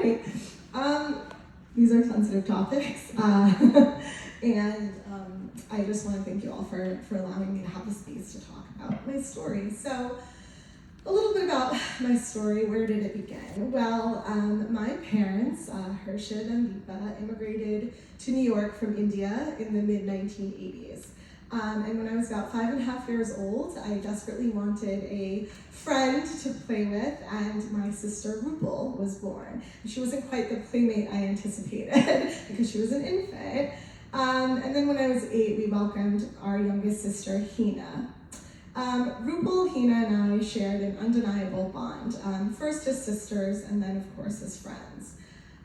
right. These are sensitive topics, and I just want to thank you all for allowing me to have the space to talk about my story. So, a little bit about my story. Where did it begin? Well, my parents, Harshad and Deepa, immigrated to New York from India in the mid-1980s. And when I was about 5.5 years old, I desperately wanted a friend to play with, and my sister Rupal was born. She wasn't quite the playmate I anticipated because she was an infant. And then when I was 8, we welcomed our youngest sister, Hina. Rupal, Hina, and I shared an undeniable bond, first as sisters and then, of course, as friends.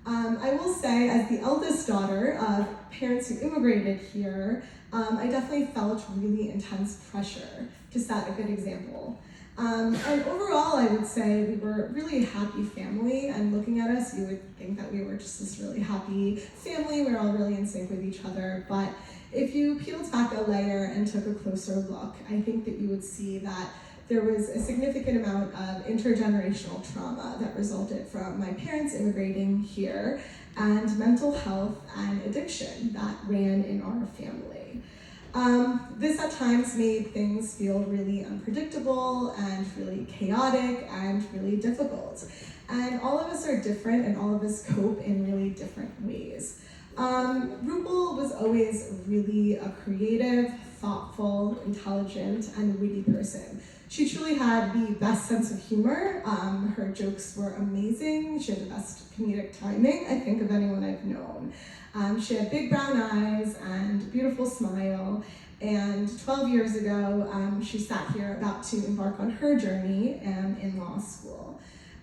I will say, as the eldest daughter of parents who immigrated here, I definitely felt really intense pressure to set a good example. And overall, I would say we were really a happy family, and looking at us, you would think that we were just this really happy family. We were all really in sync with each other, but if you peeled back a layer and took a closer look, I think that you would see that there was a significant amount of intergenerational trauma that resulted from my parents immigrating here, and mental health and addiction that ran in our family. This at times made things feel really unpredictable and really chaotic and really difficult. And all of us are different, and all of us cope in really different ways. Rupal was always really a creative, thoughtful, intelligent, and witty person. She truly had the best sense of humor. Her jokes were amazing. She had the best comedic timing, I think, of anyone I've known. She had big brown eyes and a beautiful smile. And 12 years ago, she sat here about to embark on her journey in law school.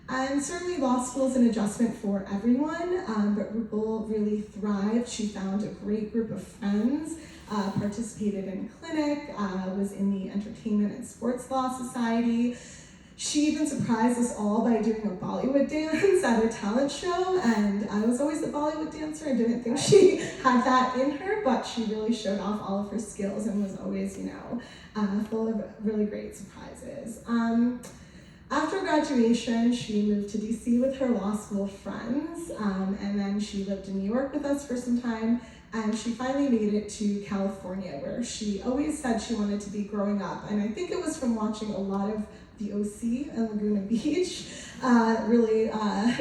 And certainly law school is an adjustment for everyone, but Rupal really thrived. She found a great group of friends, participated in clinic, was in the Entertainment and Sports Law Society. She even surprised us all by doing a Bollywood dance at a talent show, and I was always a Bollywood dancer and didn't think she had that in her, but she really showed off all of her skills and was always, full of really great surprises. After graduation, she moved to DC with her law school friends, and then she lived in New York with us for some time, and she finally made it to California, where she always said she wanted to be growing up. And I think it was from watching a lot of The OC and Laguna Beach, really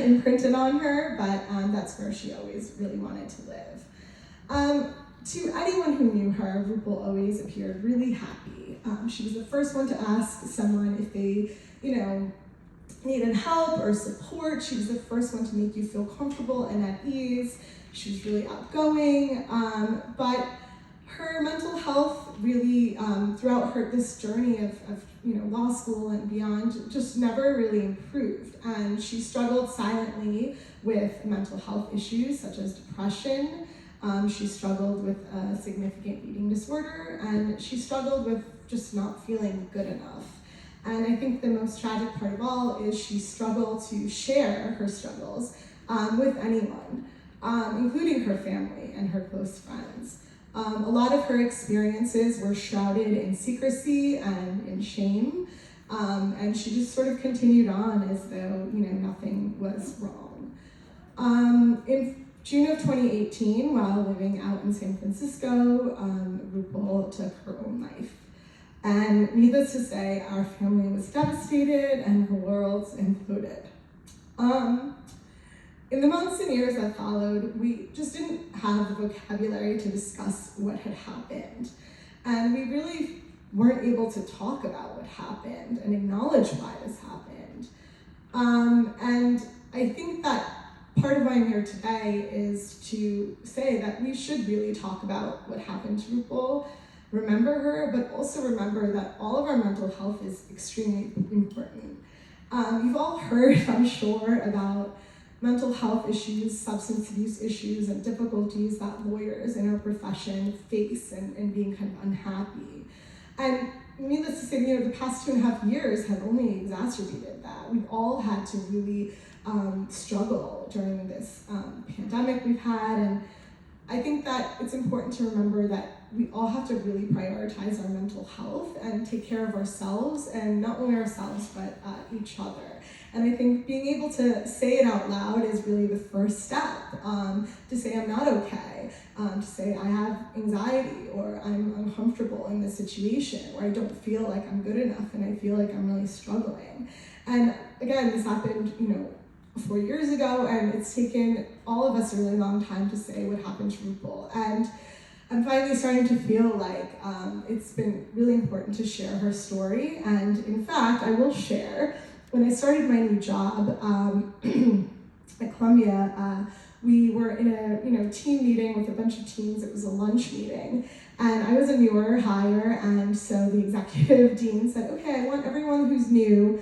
imprinted on her, but that's where she always really wanted to live. To anyone who knew her, Rupal always appeared really happy. She was the first one to ask someone if they needed help or support. She was the first one to make you feel comfortable and at ease. She was really outgoing, but her mental health really, throughout this journey of law school and beyond, just never really improved. And she struggled silently with mental health issues such as depression. She struggled with a significant eating disorder, and she struggled with just not feeling good enough. And I think the most tragic part of all is she struggled to share her struggles with anyone, including her family and her close friends. A lot of her experiences were shrouded in secrecy and in shame, and she just sort of continued on as though nothing was wrong. In June of 2018, while living out in San Francisco, Rupal took her own life. And needless to say, our family was devastated and her world imploded. In the months and years that followed, we just didn't have the vocabulary to discuss what had happened. And we really weren't able to talk about what happened and acknowledge why this happened. And I think that part of why I'm here today is to say that we should really talk about what happened to Rupal, remember her, but also remember that all of our mental health is extremely important. You've all heard, I'm sure, about mental health issues, substance abuse issues, and difficulties that lawyers in our profession face and being kind of unhappy. And needless to say, the past 2.5 years have only exacerbated that. We've all had to really struggle during this pandemic we've had, and I think that it's important to remember that we all have to really prioritize our mental health and take care of ourselves, and not only ourselves, but each other. And I think being able to say it out loud is really the first step, to say I'm not okay, to say I have anxiety or I'm uncomfortable in this situation, or I don't feel like I'm good enough and I feel like I'm really struggling. And again, this happened, 4 years ago, and it's taken all of us a really long time to say what happened to RuPaul. And I'm finally starting to feel like it's been really important to share her story. And in fact, I will share, when I started my new job at Columbia, we were in a team meeting with a bunch of teams. It was a lunch meeting, and I was a newer hire, and so the executive dean said, okay, I want everyone who's new,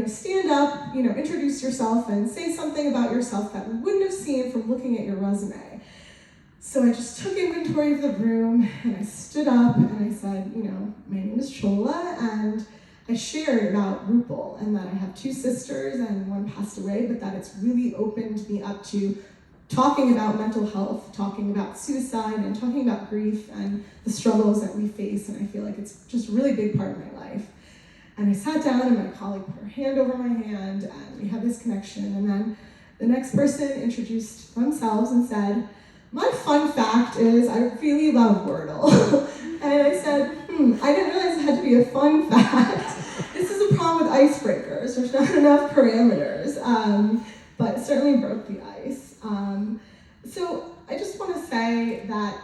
stand up, introduce yourself and say something about yourself that we wouldn't have seen from looking at your resume. So I just took inventory of the room, and I stood up and I said, my name is Chola, and I shared about RuPaul and that I have 2 sisters and one passed away, but that it's really opened me up to talking about mental health, talking about suicide, and talking about grief and the struggles that we face, and I feel like it's just a really big part of my life. And I sat down, and my colleague put her hand over my hand, and we had this connection, and then the next person introduced themselves and said, my fun fact is I really love Wordle. And I said, I didn't realize it had to be a fun fact. This is a problem with icebreakers. There's not enough parameters, but it certainly broke the ice. So I just want to say that,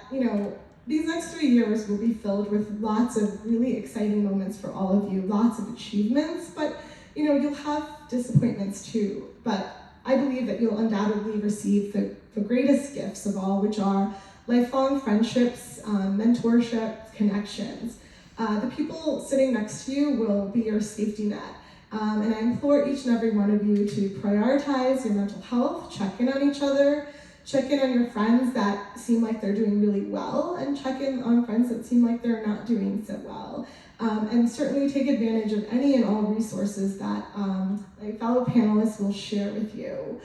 these next 3 years will be filled with lots of really exciting moments for all of you, lots of achievements, but, you'll have disappointments too. But I believe that you'll undoubtedly receive the greatest gifts of all, which are lifelong friendships, mentorship, connections. The people sitting next to you will be your safety net. And I implore each and every one of you to prioritize your mental health, check in on each other, check in on your friends that seem like they're doing really well, and check in on friends that seem like they're not doing so well. And certainly take advantage of any and all resources that my fellow panelists will share with you.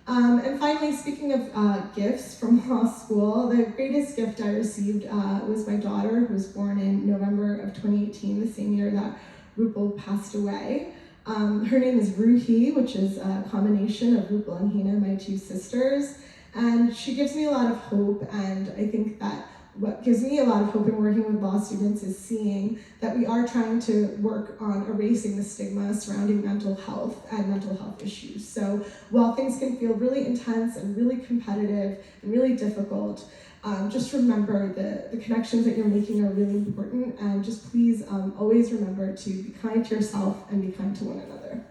And finally, speaking of gifts from law school, the greatest gift I received was my daughter, who was born in November of 2018, the same year that RuPaul passed away. Her name is Ruhi, which is a combination of RuPaul and Hina, my 2 sisters. And she gives me a lot of hope, and I think that what gives me a lot of hope in working with law students is seeing that we are trying to work on erasing the stigma surrounding mental health and mental health issues. So while things can feel really intense and really competitive and really difficult, just remember the connections that you're making are really important, and just please always remember to be kind to yourself and be kind to one another.